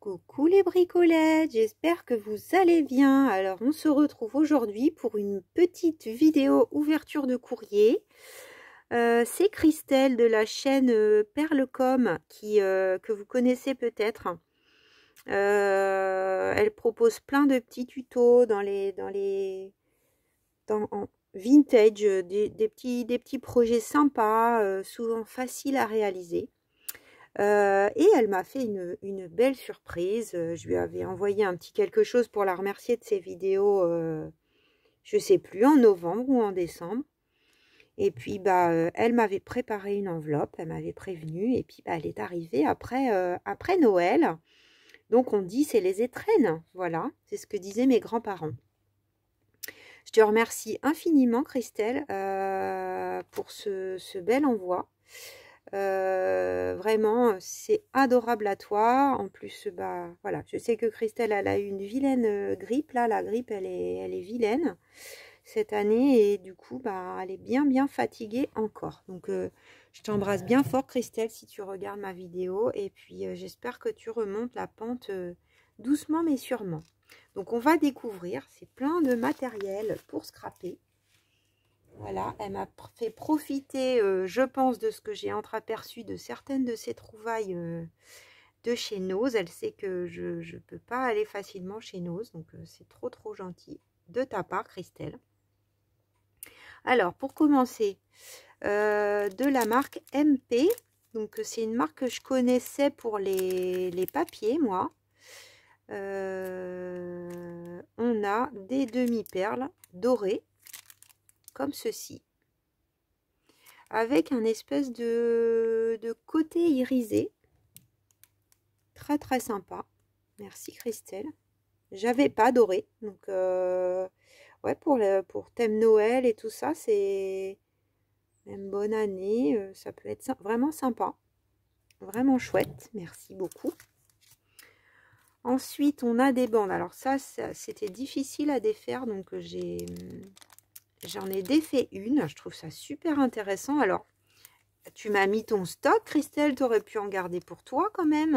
Coucou les bricolettes, j'espère que vous allez bien. Alors on se retrouve aujourd'hui pour une petite vidéo ouverture de courrier. C'est Christelle de la chaîne Perlecom que vous connaissez peut-être. Elle propose plein de petits tutos en vintage, des petits projets sympas, souvent faciles à réaliser. Et elle m'a fait une belle surprise. Je lui avais envoyé un petit quelque chose pour la remercier de ses vidéos, je sais plus, en novembre ou en décembre. Et puis, elle m'avait préparé une enveloppe, elle m'avait prévenue, et puis elle est arrivée après Noël. Donc on dit c'est les étrennes, voilà, c'est ce que disaient mes grands-parents. Je te remercie infiniment Christelle pour ce bel envoi. Vraiment c'est adorable à toi. En plus voilà, je sais que Christelle elle a eu une vilaine grippe là, la grippe elle est vilaine cette année et du coup elle est bien fatiguée encore. Donc je t'embrasse bien fort Christelle si tu regardes ma vidéo et puis j'espère que tu remontes la pente doucement mais sûrement. Donc on va découvrir, c'est plein de matériel pour scraper. Voilà, elle m'a fait profiter, je pense, de ce que j'ai entreaperçu de certaines de ses trouvailles de chez Nose. Elle sait que je ne peux pas aller facilement chez Nose, donc c'est trop gentil de ta part, Christelle. Alors, pour commencer, de la marque MP, donc c'est une marque que je connaissais pour les papiers, moi. On a des demi-perles dorées, comme ceci, avec un espèce de côté irisé, très sympa. Merci Christelle. J'avais pas doré, donc ouais, pour thème Noël et tout ça, c'est même bonne année, ça peut être vraiment sympa, vraiment chouette. Merci beaucoup. Ensuite on a des bandes, alors ça c'était difficile à défaire, donc j'en ai défait une, je trouve ça super intéressant. Alors, tu m'as mis ton stock, Christelle, tu aurais pu en garder pour toi quand même.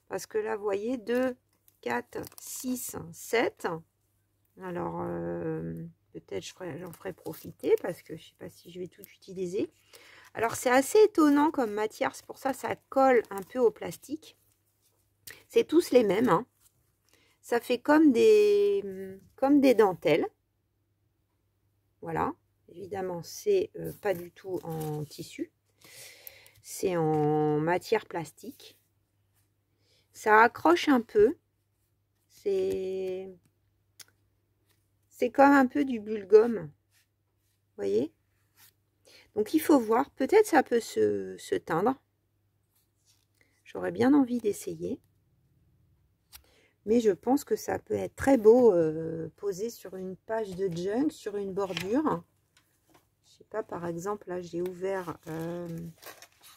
Parce que là, vous voyez, 2, 4, 6, 7. Alors, peut-être j'en ferai profiter parce que je ne sais pas si je vais tout utiliser. Alors, c'est assez étonnant comme matière, c'est pour ça que ça colle un peu au plastique. C'est tous les mêmes, hein. Ça fait comme des dentelles. Voilà. Évidemment, c'est pas du tout en tissu. C'est en matière plastique. Ça accroche un peu. C'est comme un peu du bulle-gomme. Vous voyez? Donc, il faut voir. Peut-être ça peut se teindre. J'aurais bien envie d'essayer. Mais je pense que ça peut être très beau posé sur une page de junk, sur une bordure. Je sais pas, par exemple, là, j'ai ouvert... je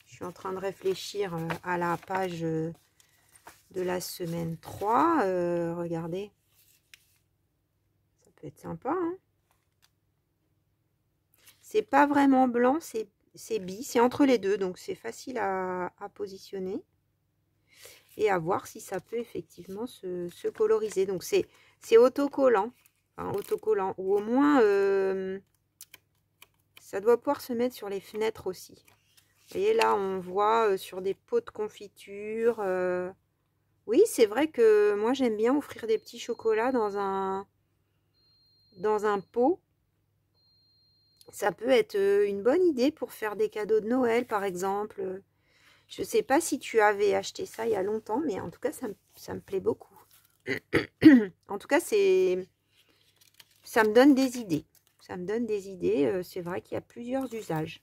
suis en train de réfléchir à la page de la semaine 3. Regardez. Ça peut être sympa, hein. C'est pas vraiment blanc, c'est bi. C'est entre les deux, donc c'est facile à positionner. Et à voir si ça peut effectivement se coloriser. Donc c'est autocollant. Enfin, autocollant. Ou au moins, ça doit pouvoir se mettre sur les fenêtres aussi. Vous voyez, là, on voit sur des pots de confiture. Oui, c'est vrai que moi, j'aime bien offrir des petits chocolats dans un pot. Ça peut être une bonne idée pour faire des cadeaux de Noël, par exemple. Je ne sais pas si tu avais acheté ça il y a longtemps, mais en tout cas, ça me plaît beaucoup. En tout cas, ça me donne des idées. Ça me donne des idées. C'est vrai qu'il y a plusieurs usages.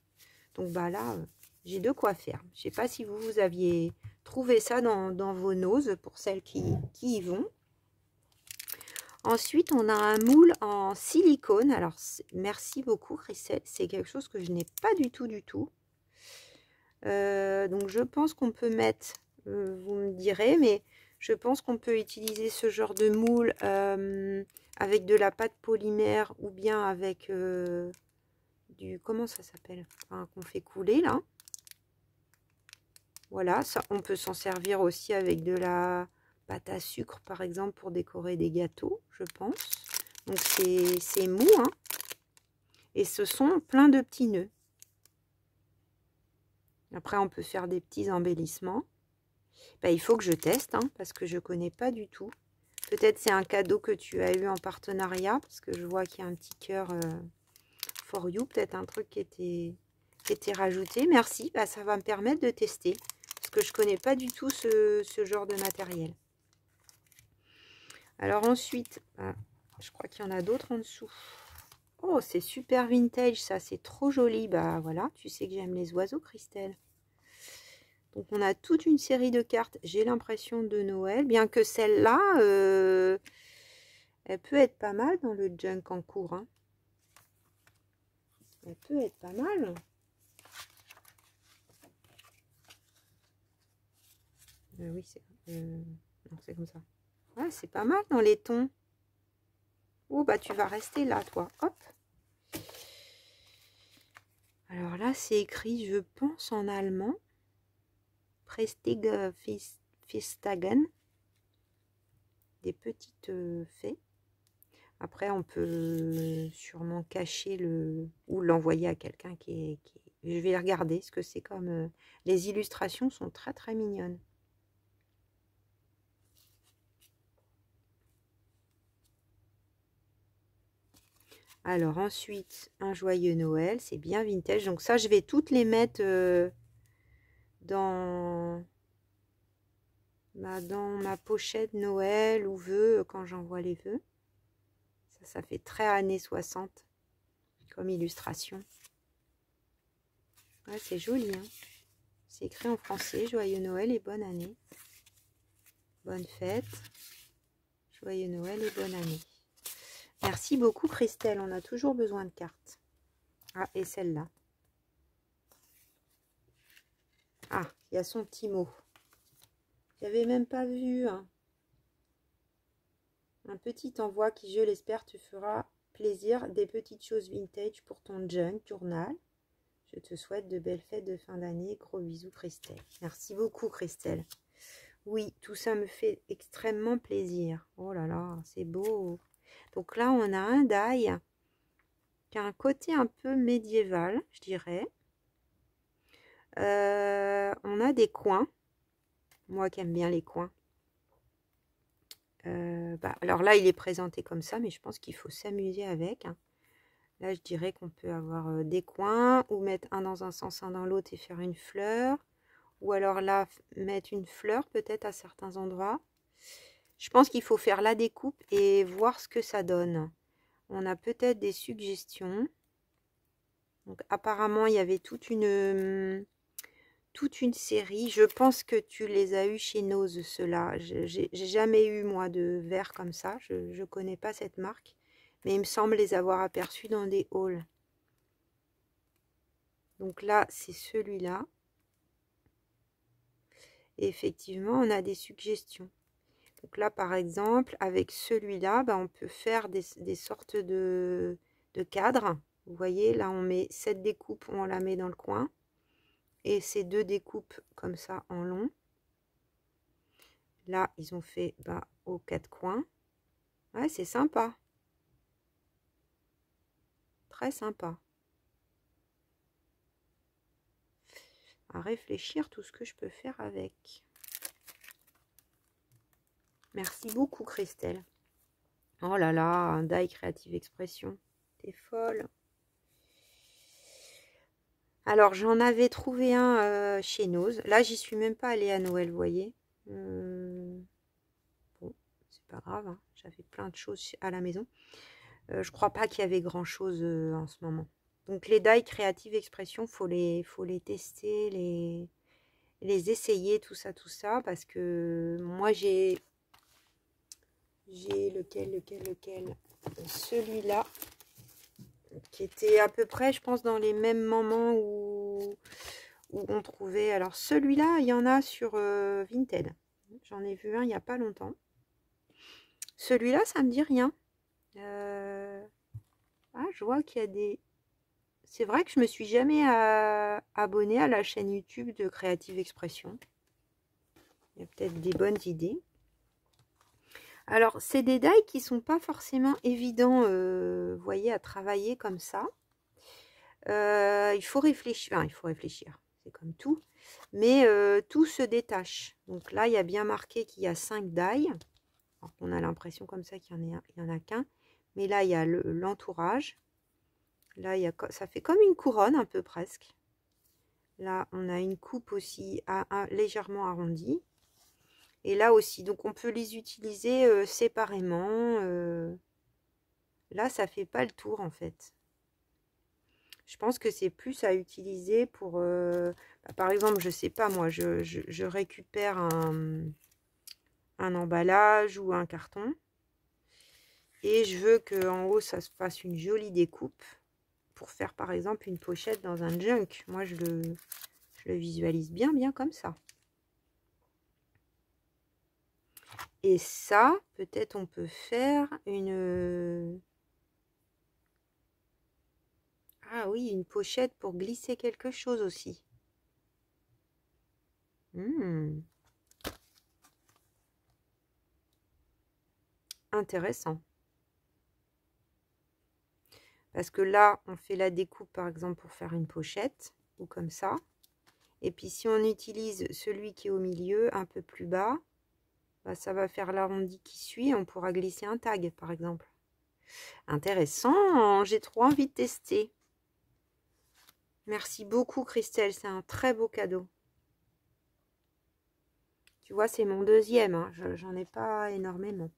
Donc, là, j'ai de quoi faire. Je ne sais pas si vous aviez trouvé ça dans vos noses pour celles qui y vont. Ensuite, on a un moule en silicone. Alors, merci beaucoup, Christelle. C'est quelque chose que je n'ai pas du tout. Donc, je pense qu'on peut mettre, vous me direz, mais je pense qu'on peut utiliser ce genre de moule avec de la pâte polymère ou bien avec comment ça s'appelle, enfin, qu'on fait couler là. Voilà, ça, on peut s'en servir aussi avec de la pâte à sucre, par exemple, pour décorer des gâteaux, je pense. Donc, c'est mou, hein. Et ce sont plein de petits nœuds. Après, on peut faire des petits embellissements. Ben, il faut que je teste, hein, parce que je ne connais pas du tout. Peut-être c'est un cadeau que tu as eu en partenariat, parce que je vois qu'il y a un petit cœur for you. Peut-être un truc qui était rajouté. Merci, ben, ça va me permettre de tester. Parce que je ne connais pas du tout ce genre de matériel. Alors ensuite, je crois qu'il y en a d'autres en dessous. Oh, c'est super vintage, ça, c'est trop joli. Bah voilà, tu sais que j'aime les oiseaux, Christelle. Donc on a toute une série de cartes, j'ai l'impression de Noël, bien que celle-là, elle peut être pas mal dans le junk en cours. Hein. Elle peut être pas mal. Oui, c'est non, c'est comme ça. Ouais, c'est pas mal dans les tons. Oh, bah tu vas rester là, toi. Hop. Alors là, c'est écrit, je pense, en allemand. Prestige Festagen. Des petites fées. Après, on peut sûrement cacher ou l'envoyer à quelqu'un qui... Je vais regarder ce que c'est comme... Les illustrations sont très très mignonnes. Alors ensuite, un joyeux Noël, c'est bien vintage. Donc ça, je vais toutes les mettre dans ma pochette Noël ou vœux quand j'envoie les vœux. Ça fait très années 60 comme illustration. Ouais, c'est joli, hein. C'est écrit en français, joyeux Noël et bonne année. Bonne fête. Joyeux Noël et bonne année. Merci beaucoup Christelle, on a toujours besoin de cartes. Ah, et celle-là. Ah, il y a son petit mot. J'avais même pas vu. Hein. Un petit envoi qui, je l'espère, te fera plaisir. Des petites choses vintage pour ton junk journal. Je te souhaite de belles fêtes de fin d'année. Gros bisous Christelle. Merci beaucoup Christelle. Oui, tout ça me fait extrêmement plaisir. Oh là là, c'est beau. Donc là, on a un die qui a un côté un peu médiéval, je dirais. On a des coins. Moi qui aime bien les coins. Alors là, il est présenté comme ça, mais je pense qu'il faut s'amuser avec. Hein. Là, je dirais qu'on peut avoir des coins ou mettre un dans un sens, un dans l'autre et faire une fleur. Ou alors là, mettre une fleur peut-être à certains endroits. Je pense qu'il faut faire la découpe et voir ce que ça donne. On a peut-être des suggestions. Donc apparemment, il y avait toute une série. Je pense que tu les as eu chez Nose, ceux-là. J'ai jamais eu, moi, de verre comme ça. Je ne connais pas cette marque. Mais il me semble les avoir aperçus dans des hauls. Donc là, c'est celui-là. Et effectivement, on a des suggestions. Donc là, par exemple, avec celui-là, on peut faire des sortes de cadres. Vous voyez, là, on met cette découpe, on la met dans le coin. Et ces deux découpes comme ça en long. Là, ils ont fait aux quatre coins. Ouais, c'est sympa. Très sympa. À réfléchir tout ce que je peux faire avec. Merci beaucoup, Christelle. Oh là là, un die Creative Expression. T'es folle. Alors, j'en avais trouvé un chez Nose. Là, j'y suis même pas allée à Noël, vous voyez. Bon, c'est pas grave. Hein. J'avais plein de choses à la maison. Je crois pas qu'il y avait grand-chose en ce moment. Donc, les die Creative Expression, faut les tester, les essayer, tout ça, parce que moi, j'ai lequel celui-là, qui était à peu près, je pense, dans les mêmes moments où on trouvait. Alors, celui-là, il y en a sur Vinted. J'en ai vu un il n'y a pas longtemps. Celui-là, ça me dit rien. Ah, je vois qu'il y a des C'est vrai que je me suis jamais abonnée à la chaîne YouTube de Creative Expression. Il y a peut-être des bonnes idées. Alors, c'est des die qui sont pas forcément évidents, vous voyez, à travailler comme ça. Il faut réfléchir. Enfin, il faut réfléchir. C'est comme tout. Mais tout se détache. Donc là, il y a bien marqué qu'il y a 5 die. On a l'impression comme ça qu'il y en a qu'un. Mais là, il y a l'entourage. Là, ça fait comme une couronne, un peu presque. Là, on a une coupe aussi légèrement arrondie. Et là aussi, donc on peut les utiliser séparément. Là, ça fait pas le tour en fait. Je pense que c'est plus à utiliser pour... par exemple, je sais pas moi, je récupère un emballage ou un carton. Et je veux qu'en haut, ça se fasse une jolie découpe. Pour faire par exemple une pochette dans un junk. Moi, je le visualise bien comme ça. Et ça, peut-être on peut faire une... Ah oui, une pochette pour glisser quelque chose aussi. Intéressant. Parce que là, on fait la découpe, par exemple, pour faire une pochette, ou comme ça. Et puis, si on utilise celui qui est au milieu, un peu plus bas, bah, ça va faire l'arrondi qui suit. On pourra glisser un tag, par exemple. Intéressant, j'ai trop envie de tester. Merci beaucoup, Christelle, c'est un très beau cadeau. Tu vois, c'est mon deuxième, hein. J'en ai pas énormément.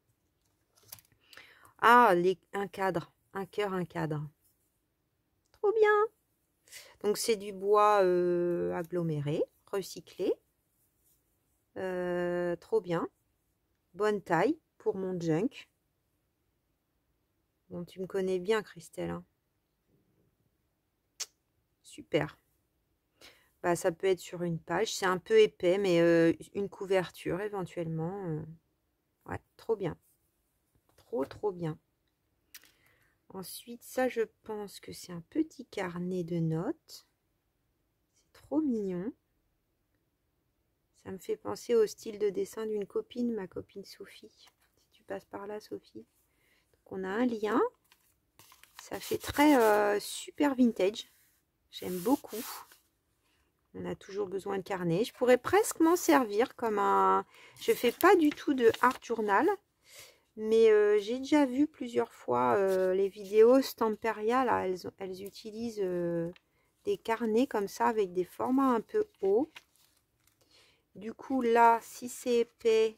Ah, un cadre, un cœur, un cadre. Trop bien. Donc, c'est du bois aggloméré, recyclé. Trop bien. Bonne taille pour mon junk. Bon, tu me connais bien, Christelle. Hein. Super. Bah, ça peut être sur une page. C'est un peu épais, mais une couverture éventuellement. Ouais, trop bien. Trop bien. Ensuite, ça, je pense que c'est un petit carnet de notes. C'est trop mignon. Ça me fait penser au style de dessin d'une copine, ma copine Sophie. Si tu passes par là, Sophie. Donc, on a un lien. Ça fait très super vintage. J'aime beaucoup. On a toujours besoin de carnet. Je pourrais presque m'en servir comme un... Je fais pas du tout de art journal. Mais j'ai déjà vu plusieurs fois les vidéos Stamperia. Là, elles utilisent des carnets comme ça avec des formats un peu hauts. Du coup, là, si c'est épais,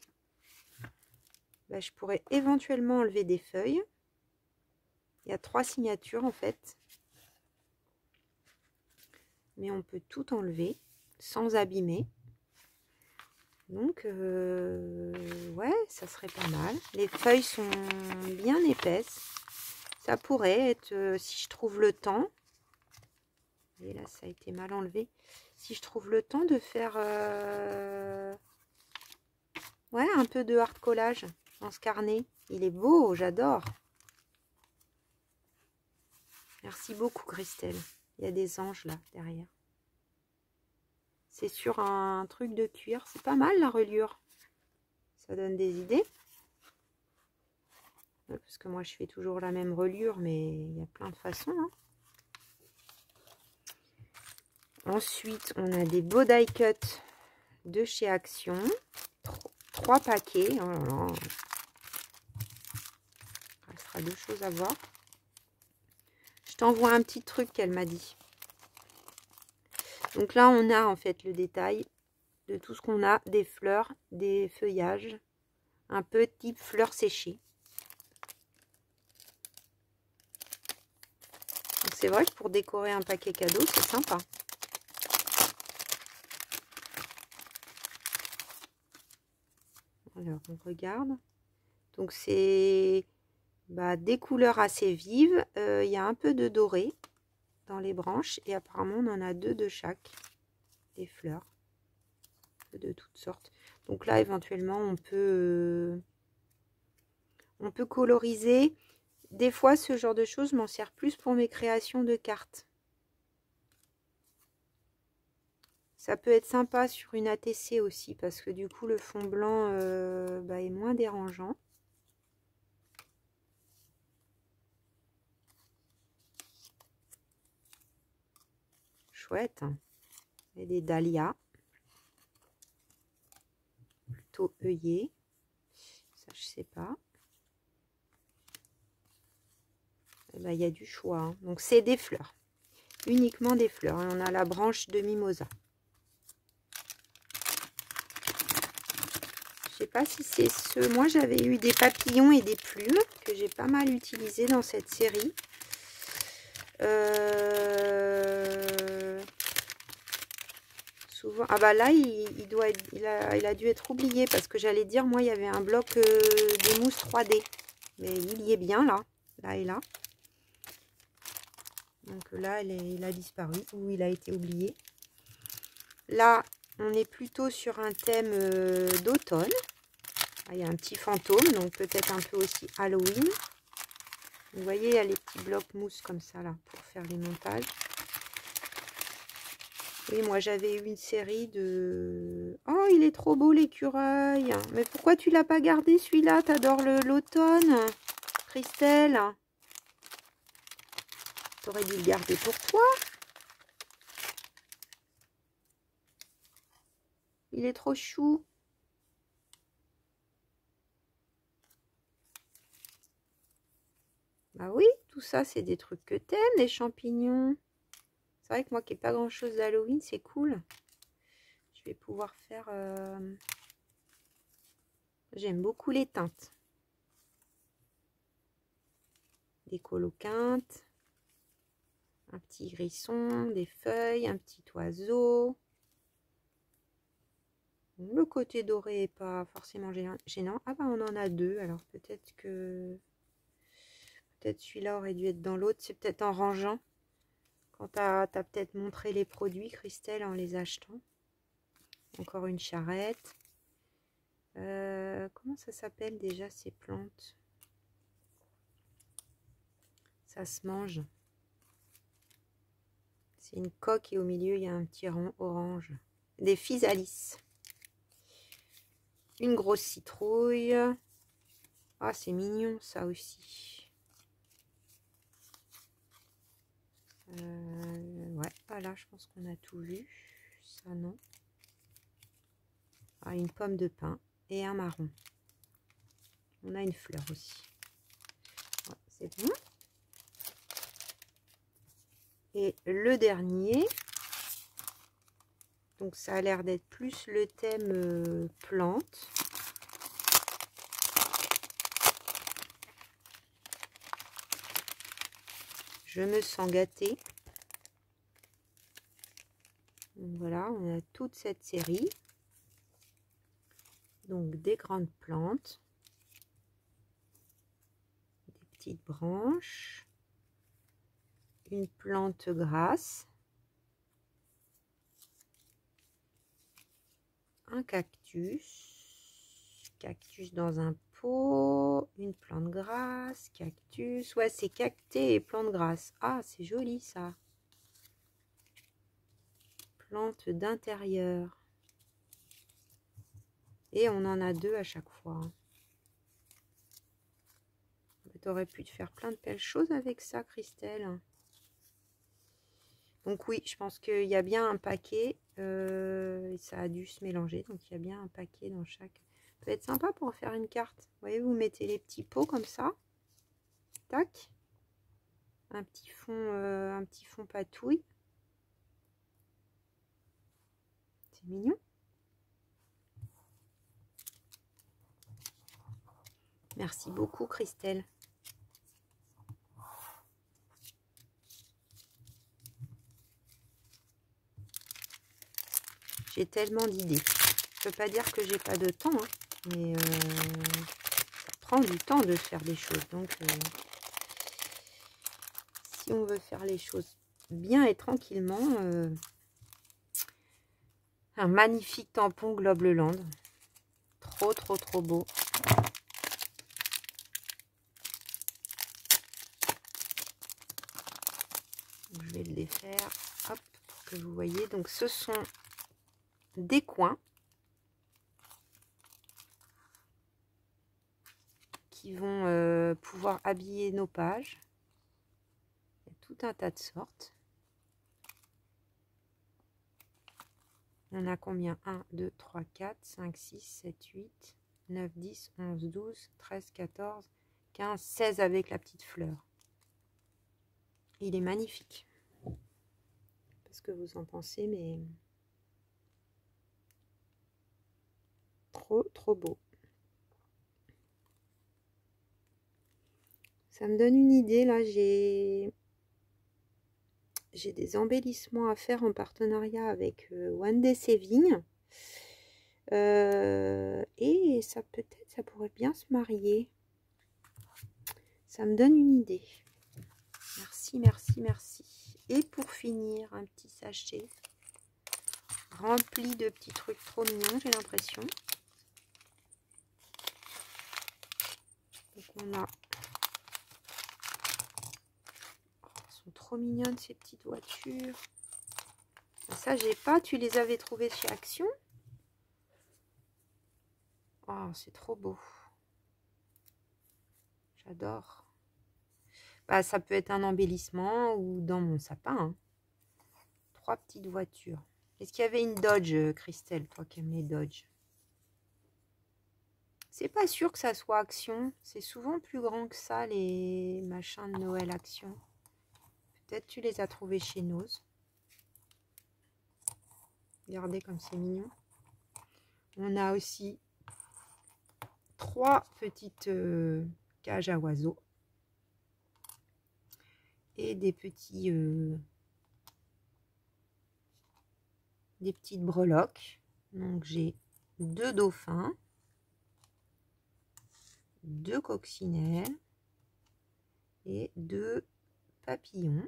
bah, je pourrais éventuellement enlever des feuilles. Il y a 3 signatures en fait. Mais on peut tout enlever sans abîmer. Donc, ouais, ça serait pas mal. Les feuilles sont bien épaisses. Ça pourrait être, si je trouve le temps. Et là, ça a été mal enlevé. Si je trouve le temps de faire, ouais, un peu de art collage dans ce carnet. Il est beau, j'adore. Merci beaucoup, Christelle. Il y a des anges là, derrière. C'est sur un truc de cuir. C'est pas mal, la reliure. Ça donne des idées. Parce que moi, je fais toujours la même reliure, mais il y a plein de façons. Hein. Ensuite, on a des beaux die cut de chez Action. 3 paquets. Oh là là. Il restera 2 choses à voir. Je t'envoie un petit truc qu'elle m'a dit. Donc là, on a en fait le détail de tout ce qu'on a. Des fleurs, des feuillages. Un peu type fleurs séchées. C'est vrai que pour décorer un paquet cadeau, c'est sympa. Alors, on regarde. Donc, c'est des couleurs assez vives. Il y a un peu de doré dans les branches. Et apparemment, on en a 2 de chaque. Des fleurs. De toutes sortes. Donc là, éventuellement, on peut coloriser. Des fois, ce genre de choses m'en sert plus pour mes créations de cartes. Ça peut être sympa sur une ATC aussi, parce que du coup, le fond blanc est moins dérangeant. Chouette. Et des dahlias. Plutôt œillets. Ça, je sais pas. Il y a du choix. Hein. Donc, c'est des fleurs. Uniquement des fleurs. Et on a la branche de mimosa. Je sais pas si c'est ce... Moi, j'avais eu des papillons et des plumes que j'ai pas mal utilisé dans cette série. Souvent... Ah bah là, il a dû être oublié parce que j'allais dire, moi, il y avait un bloc de mousse 3D. Mais il y est bien, là. Là et là. Donc là, il a disparu ou il a été oublié. Là, on est plutôt sur un thème d'automne. Il y a un petit fantôme, donc peut-être un peu aussi Halloween. Vous voyez, il y a les petits blocs mousse comme ça, là, pour faire les montages. Oui, moi, j'avais eu une série de... Oh, il est trop beau, l'écureuil. Mais pourquoi tu l'as pas gardé, celui-là? T'adores l'automne, Christelle. T'aurais dû le garder pour toi. Il est trop chou. Bah oui, tout ça, c'est des trucs que t'aimes, les champignons. C'est vrai que moi qui n'ai pas grand chose d'Halloween, c'est cool. Je vais pouvoir faire... J'aime beaucoup les teintes. Des coloquintes. Un petit hérisson, des feuilles, un petit oiseau. Le côté doré n'est pas forcément gênant. Ah bah on en a deux, alors peut-être que... Peut-être celui-là aurait dû être dans l'autre. C'est peut-être en rangeant. Quand tu as peut-être montré les produits, Christelle, en les achetant. Encore une charrette. Comment ça s'appelle déjà ces plantes? Ça se mange. C'est une coque et au milieu il y a un petit rond orange. Des physalis. Une grosse citrouille. Ah, c'est mignon ça aussi. Ouais, voilà, je pense qu'on a tout vu. Ça non. Ah, une pomme de pin et un marron. On a une fleur aussi. Ouais, c'est bon. Et le dernier, donc ça a l'air d'être plus le thème plante. Je me sens gâtée. Donc voilà, on a toute cette série. Donc des grandes plantes, des petites branches, une plante grasse, un cactus, cactus dans un pot, une plante grasse, cactus, ouais c'est cacté et plante grasse. Ah c'est joli ça. Plante d'intérieur. Et on en a deux à chaque fois. Tu aurais pu te faire plein de belles choses avec ça, Christelle. Donc oui, je pense qu'il y a bien un paquet. Ça a dû se mélanger. Donc il y a bien un paquet dans chaque. Ça peut être sympa pour faire une carte. Vous voyez, vous mettez les petits pots comme ça. Tac. Un petit fond patouille. C'est mignon. Merci beaucoup, Christelle. J'ai tellement d'idées. Je peux pas dire que j'ai pas de temps, hein, mais ça prend du temps de faire des choses. Donc, si on veut faire les choses bien et tranquillement, un magnifique tampon Globeland. Trop, trop, trop beau. Je vais le défaire, hop, pour que vous voyez. Donc, ce sont des coins qui vont pouvoir habiller nos pages. Il y a tout un tas de sortes. On a combien? 1, 2, 3, 4, 5, 6, 7, 8, 9, 10, 11, 12, 13, 14, 15, 16 avec la petite fleur. Il est magnifique. Je sais pas ce que vous en pensez, mais trop beau. Ça me donne une idée, là, j'ai des embellissements à faire en partenariat avec One Day Saving. Et ça peut-être, ça pourrait bien se marier. Ça me donne une idée. Merci, merci, merci. Et pour finir, un petit sachet rempli de petits trucs trop mignons, j'ai l'impression. Donc on a... Elles sont trop mignonnes ces petites voitures. Ça, j'ai pas. Tu les avais trouvées chez Action? Oh, c'est trop beau. J'adore. Bah, ça peut être un embellissement ou dans mon sapin. Hein. 3 petites voitures. Est-ce qu'il y avait une Dodge, Christelle, toi qui aimes les Dodge? C'est pas sûr que ça soit Action. C'est souvent plus grand que ça, les machins de Noël Action. Peut-être tu les as trouvés chez Nose. Regardez comme c'est mignon. On a aussi 3 petites cages à oiseaux. Et des petits... des petites breloques. Donc j'ai 2 dauphins, 2 coccinelles et 2 papillons.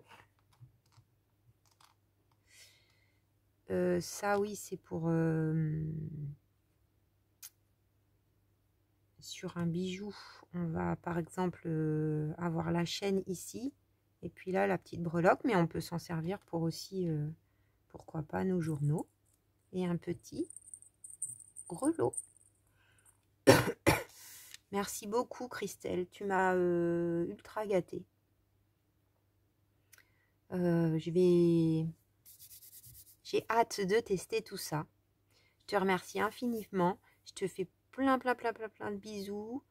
Ça oui, c'est pour sur un bijou. On va par exemple avoir la chaîne ici et puis là la petite breloque, mais on peut s'en servir pour aussi pourquoi pas nos journaux et un petit grelot. Merci beaucoup Christelle, tu m'as ultra gâtée. J'ai hâte de tester tout ça. Je te remercie infiniment. Je te fais plein de bisous.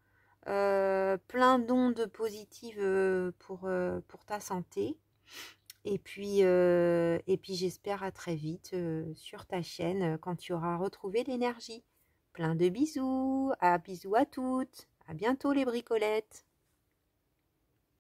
Plein d'ondes positives pour ta santé. Et puis j'espère à très vite sur ta chaîne quand tu auras retrouvé l'énergie. Plein de bisous. Bisous à toutes. À bientôt les bricolettes.